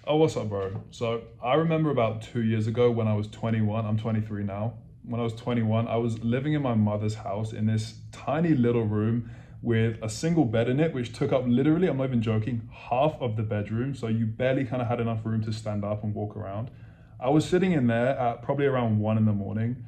Oh, what's up, bro? So I remember about 2 years ago when I was 21. I'm 23 now. When I was 21, I was living in my mother's house in this tiny little room with a single bed in it, which took up literally, I'm not even joking, half of the bedroom. So you barely kind of had enough room to stand up and walk around. I was sitting in there at probably around 1 in the morning.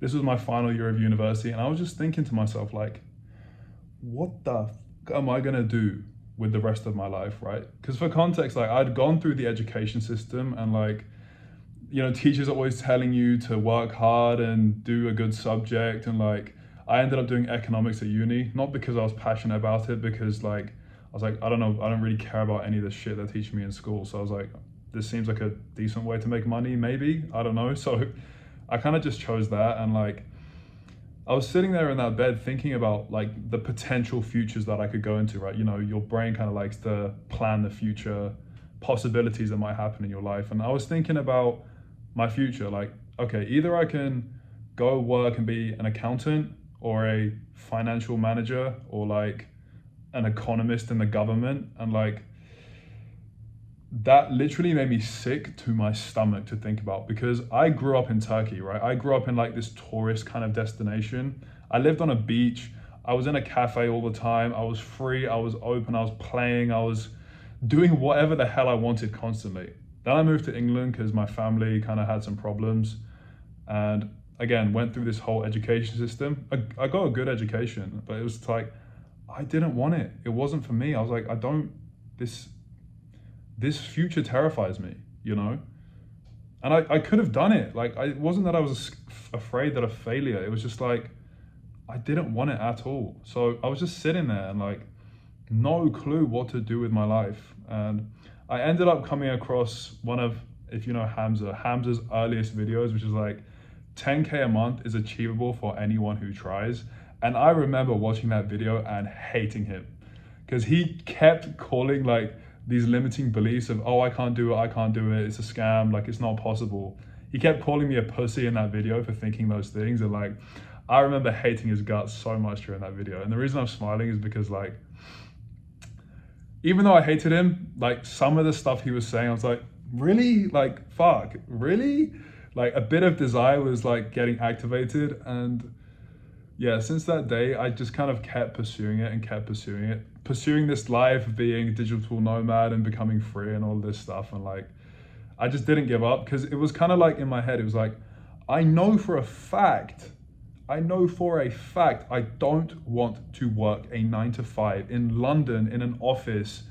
This was my final year of university, and I was just thinking to myself, like, what the am I gonna do with the rest of my life, right? Because for context, like I'd gone through the education system, and like, teachers are always telling you to work hard and do a good subject, and like I ended up doing economics at uni, not because I was passionate about it, because like I was like, I don't know, I don't really care about any of the shit they're teaching me in school. So I was like, this seems like a decent way to make money, maybe. I don't know. So I kind of just chose that, and like I was sitting there in that bed thinking about like the potential futures that I could go into, right? Your brain kind of likes to plan the future possibilities that might happen in your life. And I was thinking about my future, like, okay, either I can go work and be an accountant or a financial manager or like an economist in the government. And like that literally made me sick to my stomach to think about, because I grew up in Turkey, right? I grew up in like this tourist kind of destination. I lived on a beach. I was in a cafe all the time. I was free. I was open. I was playing. I was doing whatever the hell I wanted constantly. Then I moved to England because my family kind of had some problems. And again, went through this whole education system. I got a good education, but it was like, I didn't want it. It wasn't for me. I was like, this this future terrifies me, you know? And I could have done it. Like, it wasn't that I was afraid that of failure. It was just like, I didn't want it at all. So I was just sitting there and like, no clue what to do with my life. And I ended up coming across one of, if you know Hamza's earliest videos, which is like 10K a month is achievable for anyone who tries. And I remember watching that video and hating him because he kept calling like these limiting beliefs of, oh, I can't do it, I can't do it, it's a scam, like it's not possible. He kept calling me a pussy in that video for thinking those things. And like, I remember hating his guts so much during that video. And the reason I'm smiling is because like, even though I hated him, like some of the stuff he was saying, I was like, really? Like, fuck, really? Like a bit of desire was like getting activated. And yeah, since that day, I just kind of kept pursuing it and kept pursuing it, pursuing this life of being a digital nomad and becoming free and all this stuff. And like, I just didn't give up because it was kind of like in my head, it was like, I know for a fact, I know for a fact, I don't want to work a 9 to 5 in London in an office.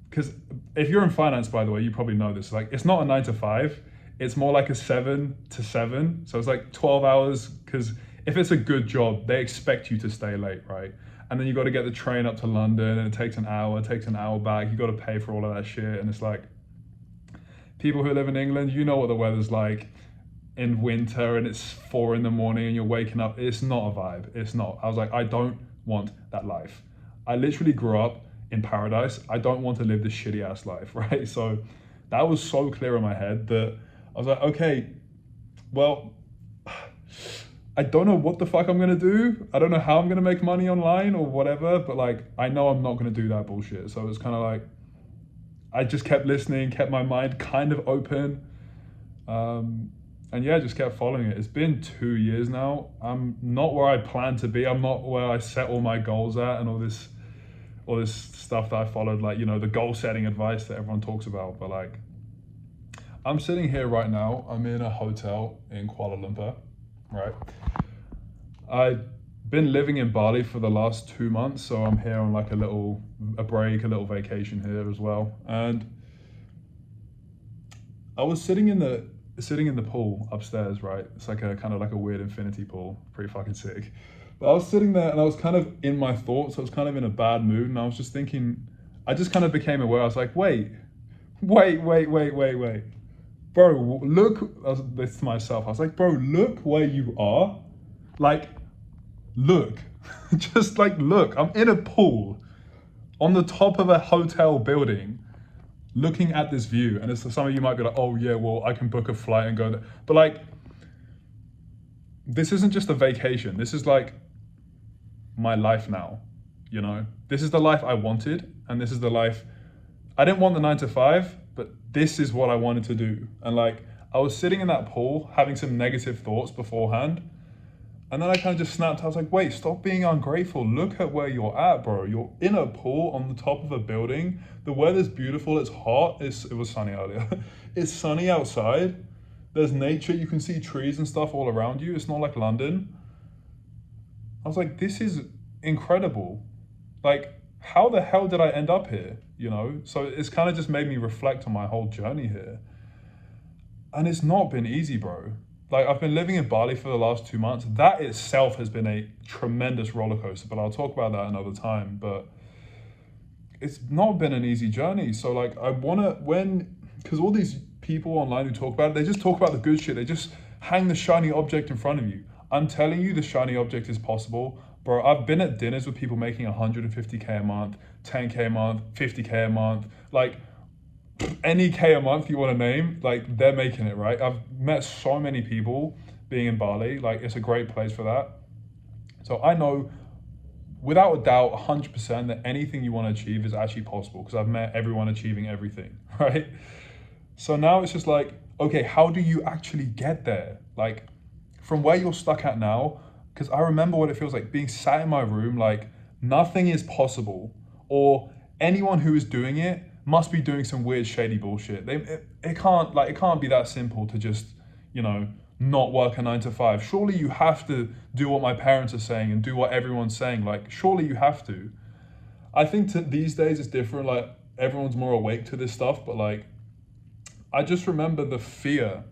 Because if you're in finance, by the way, you probably know this. Like, it's not a 9 to 5. It's more like a 7 to 7. So it's like 12 hours. Because if it's a good job, they expect you to stay late, right? And then you got to get the train up to London, and it takes an hour. It takes an hour back. You got to pay for all of that shit, and it's like, people who live in England, you know what the weather's like in winter, and it's 4 in the morning, and you're waking up. It's not a vibe. It's not. I was like, I don't want that life. I literally grew up in paradise. I don't want to live this shitty ass life, right? So that was so clear in my head that I was like, okay, well, I don't know what the fuck I'm gonna do. I don't know how I'm gonna make money online or whatever, but like, I know I'm not gonna do that bullshit. So it was kind of like, I just kept listening, kept my mind kind of open. And yeah, just kept following it. It's been 2 years now. I'm not where I plan to be. I'm not where I set all my goals at and all this stuff that I followed, like, the goal setting advice that everyone talks about. But like, I'm sitting here right now. I'm in a hotel in Kuala Lumpur, right? I've been living in Bali for the last 2 months, so I'm here on like a break, a little vacation here as well. And I was sitting in the pool upstairs, right? It's like a kind of like a weird infinity pool, pretty fucking sick. But I was sitting there and I was kind of in my thoughts. I was kind of in a bad mood, and I was just thinking. I just kind of became aware. I was like, wait, bro, look. I was this to myself. I was like, bro, look where you are. Like, look, just like look. I'm in a pool on the top of a hotel building looking at this view, and it's some of you might be like, oh yeah, well I can book a flight and go there. But like, this isn't just a vacation. This is like my life now. This is the life I wanted, and this is the life I didn't want the 9 to 5, but this is what I wanted to do. And like, I was sitting in that pool having some negative thoughts beforehand. And then I kind of just snapped. I was like, wait, stop being ungrateful. Look at where you're at, bro. You're in a pool on the top of a building. The weather's beautiful. It's hot. It was sunny earlier. It's sunny outside. There's nature. You can see trees and stuff all around you. It's not like London. I was like, this is incredible. Like, how the hell did I end up here? You know? So it's kind of just made me reflect on my whole journey here. And it's not been easy, bro. Like, I've been living in Bali for the last 2 months. That itself has been a tremendous roller coaster, but I'll talk about that another time. But it's not been an easy journey. So like, because all these people online who talk about it, they just talk about the good shit. They just hang the shiny object in front of you. I'm telling you, the shiny object is possible. Bro, I've been at dinners with people making 150K a month, 10K a month, 50K a month, like any K a month you want to name, like they're making it, right? I've met so many people being in Bali, like it's a great place for that. So I know without a doubt, 100% that anything you want to achieve is actually possible because I've met everyone achieving everything, right? So now it's just like, okay, how do you actually get there? Like from where you're stuck at now, because I remember what it feels like being sat in my room, like nothing is possible, or anyone who is doing it must be doing some weird shady bullshit. It can't be that simple to just, not work a 9 to 5. Surely you have to do what my parents are saying and do what everyone's saying. Like, surely you have to. I think these days it's different. Like, everyone's more awake to this stuff, but like, I just remember the fear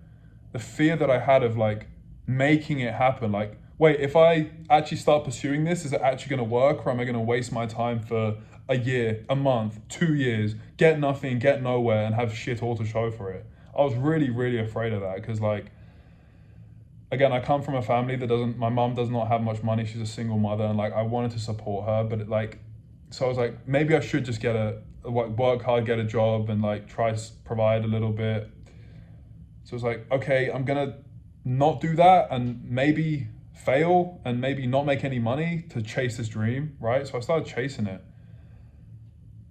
that I had of like making it happen. Like, wait, if I actually start pursuing this, is it actually going to work, or am I going to waste my time for a year, a month, 2 years, get nothing, get nowhere, and have shit all to show for it? I was really, really afraid of that because, like, again, I come from a family my mom does not have much money. She's a single mother, and like I wanted to support her, but so I was like, maybe I should just work hard, get a job, and like try to provide a little bit. So it's like, okay, I'm gonna not do that and maybe fail and maybe not make any money to chase this dream, right? So I started chasing it.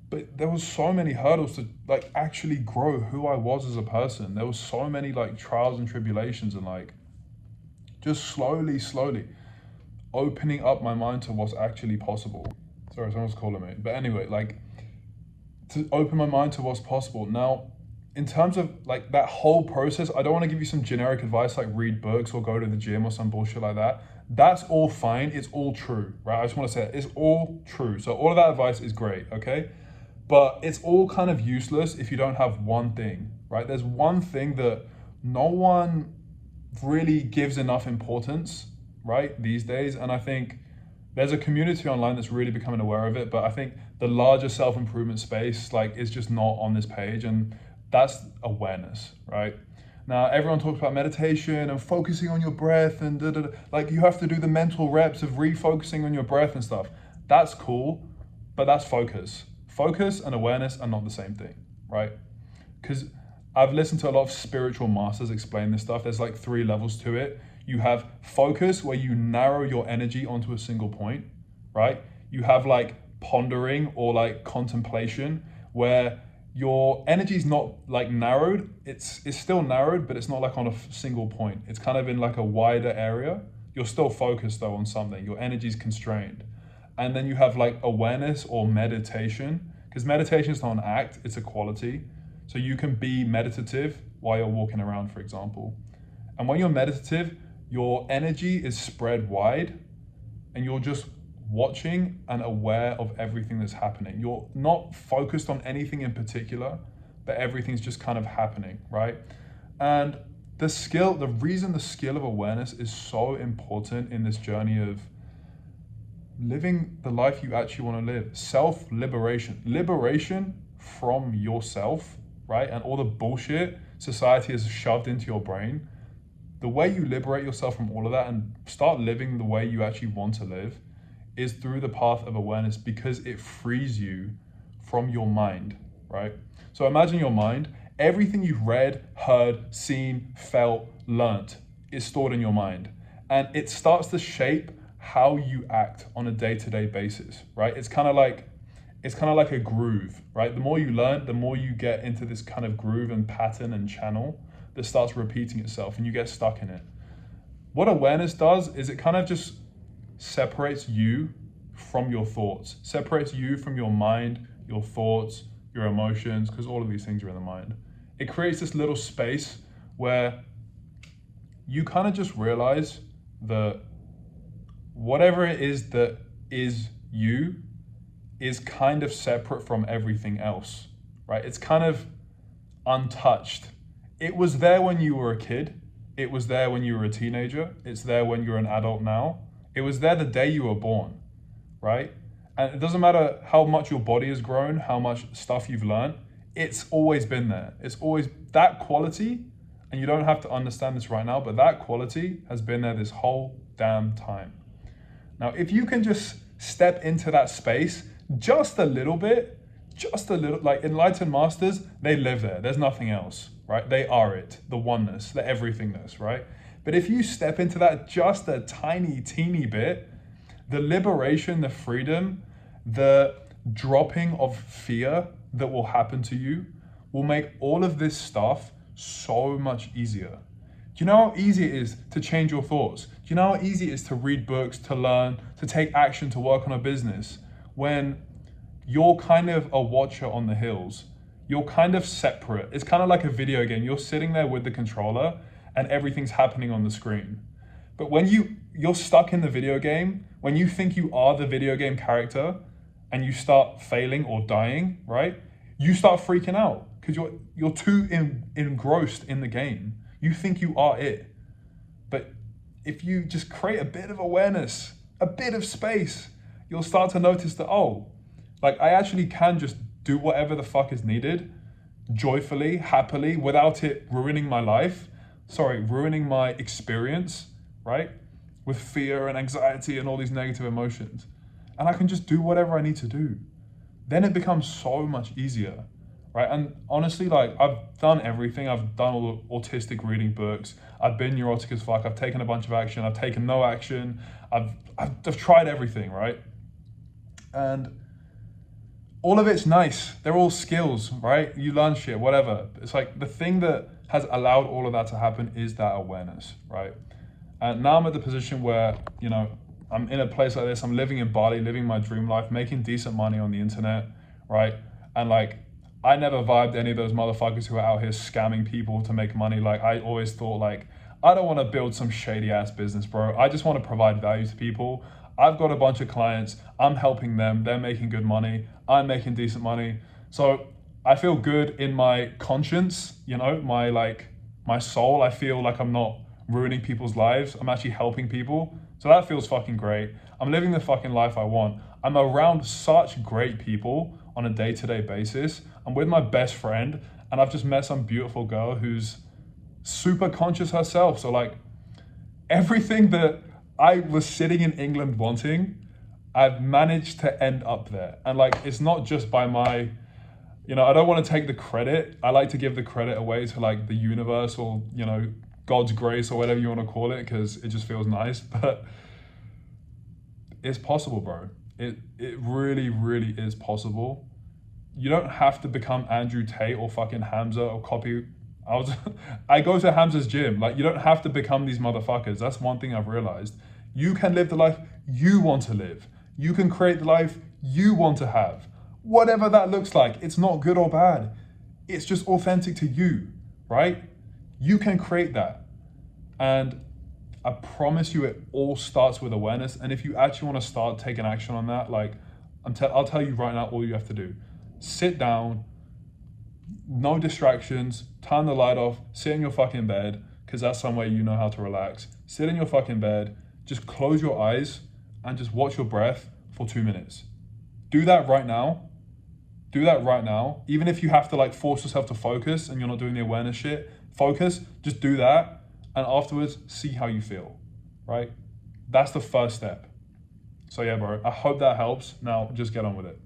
But there was so many hurdles to like actually grow who I was as a person. There was so many like trials and tribulations and like just slowly opening up my mind to what's actually possible. Sorry, someone's calling me. But anyway, like to open my mind to what's possible. Now, in terms of like that whole process, I don't want to give you some generic advice like read books or go to the gym or some bullshit like that. That's all fine. It's all true, right? I just want to say it's all true. So all of that advice is great, okay? But it's all kind of useless if you don't have one thing, right? There's one thing that no one really gives enough importance, right, these days. And I think there's a community online that's really becoming aware of it, but I think the larger self-improvement space like is just not on this page, and that's awareness, right? Now everyone talks about meditation and focusing on your breath and like you have to do the mental reps of refocusing on your breath and stuff. That's cool, but that's focus. Focus and awareness are not the same thing, right? Because I've listened to a lot of spiritual masters explain this stuff. There's like 3 levels to it. You have focus, where you narrow your energy onto a single point, right? You have like pondering or like contemplation, where your energy is not like narrowed. It's still narrowed, but it's not like on a single point. It's kind of in like a wider area. You're still focused though on something. Your energy is constrained. And then you have like awareness or meditation, because meditation is not an act, it's a quality. So you can be meditative while you're walking around, for example. And when you're meditative, your energy is spread wide and you're just watching and aware of everything that's happening. You're not focused on anything in particular, but everything's just kind of happening, right? And the reason the skill of awareness is so important in this journey of living the life you actually want to live, liberation from yourself, right? And all the bullshit society has shoved into your brain. The way you liberate yourself from all of that and start living the way you actually want to live is through the path of awareness, because it frees you from your mind, right? So imagine your mind, everything you've read, heard, seen, felt, learnt is stored in your mind. And it starts to shape how you act on a day-to-day basis, right? It's kind of like it's kind of like a groove, right? The more you learn, the more you get into this kind of groove and pattern and channel that starts repeating itself and you get stuck in it. What awareness does is it kind of just separates you from your thoughts, separates you from your mind, your thoughts, your emotions, because all of these things are in the mind. It creates this little space where you kind of just realize that whatever it is that is you is kind of separate from everything else, right? It's kind of untouched. It was there when you were a kid. It was there when you were a teenager. It's there when you're an adult now. It was there the day you were born, right? And it doesn't matter how much your body has grown, how much stuff you've learned, it's always been there. It's always that quality, and you don't have to understand this right now, but that quality has been there this whole damn time. Now, if you can just step into that space just a little bit, like enlightened masters, they live there. There's nothing else, right? They are it, the oneness, the everythingness, right? But if you step into that just a tiny, teeny bit, the liberation, the freedom, the dropping of fear that will happen to you will make all of this stuff so much easier. Do you know how easy it is to change your thoughts? Do you know how easy it is to read books, to learn, to take action, to work on a business when you're kind of a watcher on the hills? You're kind of separate. It's kind of like a video game. You're sitting there with the controller and everything's happening on the screen. But when you're stuck in the video game, when you think you are the video game character and you start failing or dying, right? You start freaking out because you're too engrossed in the game. You think you are it. But if you just create a bit of awareness, a bit of space, you'll start to notice that, oh, like I actually can just do whatever the fuck is needed joyfully, happily, without it ruining my life. Ruining my experience, right? With fear and anxiety and all these negative emotions. And I can just do whatever I need to do. Then it becomes so much easier, right? And honestly, like I've done everything. I've done all the autistic reading books. I've been neurotic as fuck. I've taken a bunch of action. I've taken no action. I've tried everything, right? And all of it's nice. They're all skills, right? You learn shit, whatever. It's like the thing that has allowed all of that to happen is that awareness, right? And now I'm at the position where, you know, I'm in a place like this. I'm living in Bali, living my dream life, making decent money on the internet, right? And like, I never vibed any of those motherfuckers who are out here scamming people to make money. Like, I always thought like, I don't want to build some shady ass business, bro. I just want to provide value to people. I've got a bunch of clients. I'm helping them. They're making good money. I'm making decent money. So I feel good in my conscience, you know, my soul. I feel like I'm not ruining people's lives. I'm actually helping people. So that feels fucking great. I'm living the fucking life I want. I'm around such great people on a day-to-day basis. I'm with my best friend and I've just met some beautiful girl who's super conscious herself. So like everything that I was sitting in England wanting, I've managed to end up there. And like, it's not just by my, you know, I don't want to take the credit. I like to give the credit away to like the universe or, you know, God's grace or whatever you want to call it, because it just feels nice. But it's possible, bro. It really, really is possible. You don't have to become Andrew Tate or fucking Hamza or copy. I go to Hamza's gym. Like, you don't have to become these motherfuckers. That's one thing I've realized. You can live the life you want to live. You can create the life you want to have. Whatever that looks like, it's not good or bad. It's just authentic to you, right? You can create that. And I promise you it all starts with awareness. And if you actually want to start taking action on that, like I'll tell you right now, all you have to do, sit down, no distractions, turn the light off, sit in your fucking bed, because that's somewhere you know how to relax. Sit in your fucking bed, just close your eyes and just watch your breath for 2 minutes. Do that right now. Do that right now. Even if you have to like force yourself to focus and you're not doing the awareness shit, focus, just do that. And afterwards, see how you feel, right? That's the first step. So yeah, bro, I hope that helps. Now just get on with it.